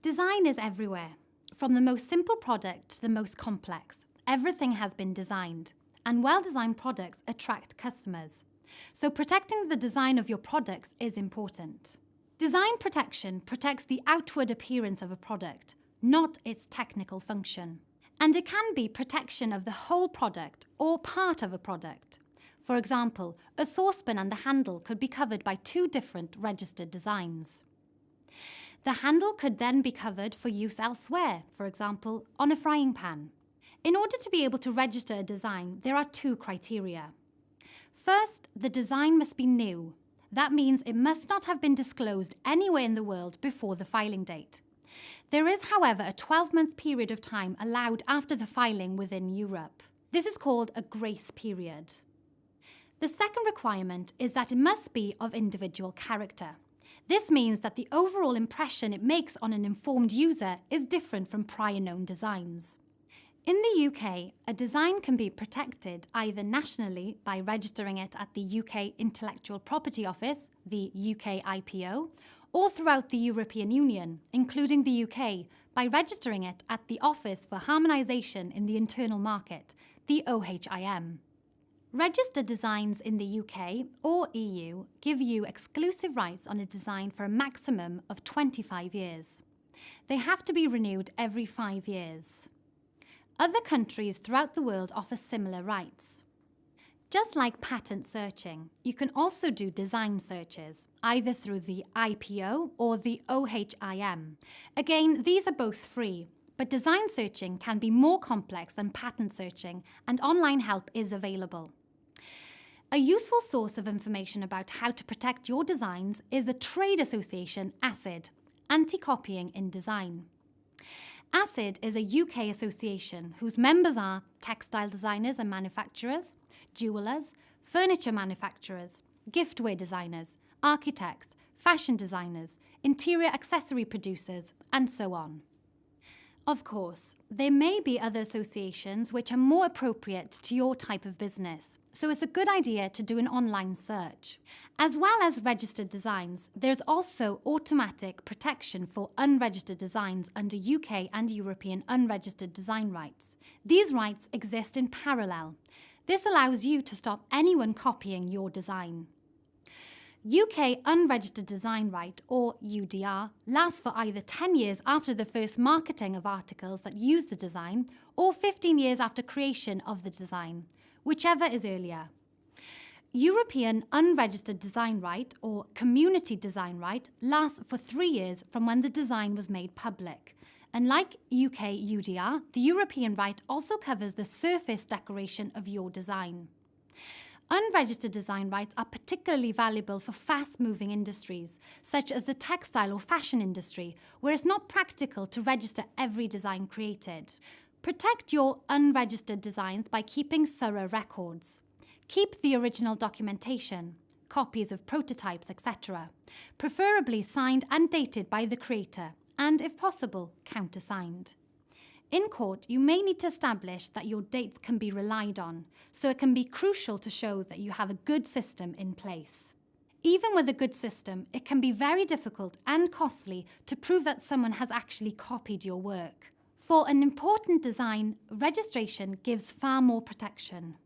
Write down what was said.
Design is everywhere. From the most simple product to the most complex, everything has been designed, and well-designed products attract customers. So protecting the design of your products is important. Design protection protects the outward appearance of a product, not its technical function. And it can be protection of the whole product or part of a product. For example, a saucepan and the handle could be covered by two different registered designs. The handle could then be covered for use elsewhere, for example, on a frying pan. In order to be able to register a design, there are two criteria. First, the design must be new. That means it must not have been disclosed anywhere in the world before the filing date. There is, however, a 12-month period of time allowed after the filing within Europe. This is called a grace period. The second requirement is that it must be of individual character. This means that the overall impression it makes on an informed user is different from prior known designs. In the UK, a design can be protected either nationally by registering it at the UK Intellectual Property Office, the UK IPO, or throughout the European Union, including the UK, by registering it at the Office for Harmonisation in the Internal Market, the OHIM. Registered designs in the UK or EU give you exclusive rights on a design for a maximum of 25 years. They have to be renewed every 5 years. Other countries throughout the world offer similar rights. Just like patent searching, you can also do design searches, either through the IPO or the OHIM. Again, these are both free, but design searching can be more complex than patent searching, and online help is available. A useful source of information about how to protect your designs is the trade association ACID, Anti-Copying in Design. ACID is a UK association whose members are textile designers and manufacturers, jewellers, furniture manufacturers, giftware designers, architects, fashion designers, interior accessory producers, and so on. Of course, there may be other associations which are more appropriate to your type of business, so it's a good idea to do an online search. As well as registered designs, there's also automatic protection for unregistered designs under UK and European unregistered design rights. These rights exist in parallel. This allows you to stop anyone copying your design. UK Unregistered Design Right, or UDR, lasts for either 10 years after the first marketing of articles that use the design, or 15 years after creation of the design, whichever is earlier. European Unregistered Design Right, or Community Design Right, lasts for 3 years from when the design was made public. And like UK UDR, the European right also covers the surface decoration of your design. Unregistered design rights are particularly valuable for fast-moving industries, such as the textile or fashion industry, where it's not practical to register every design created. Protect your unregistered designs by keeping thorough records. Keep the original documentation, copies of prototypes, etc., preferably signed and dated by the creator, and, if possible, countersigned. In court, you may need to establish that your dates can be relied on, so it can be crucial to show that you have a good system in place. Even with a good system, it can be very difficult and costly to prove that someone has actually copied your work. For an important design, registration gives far more protection.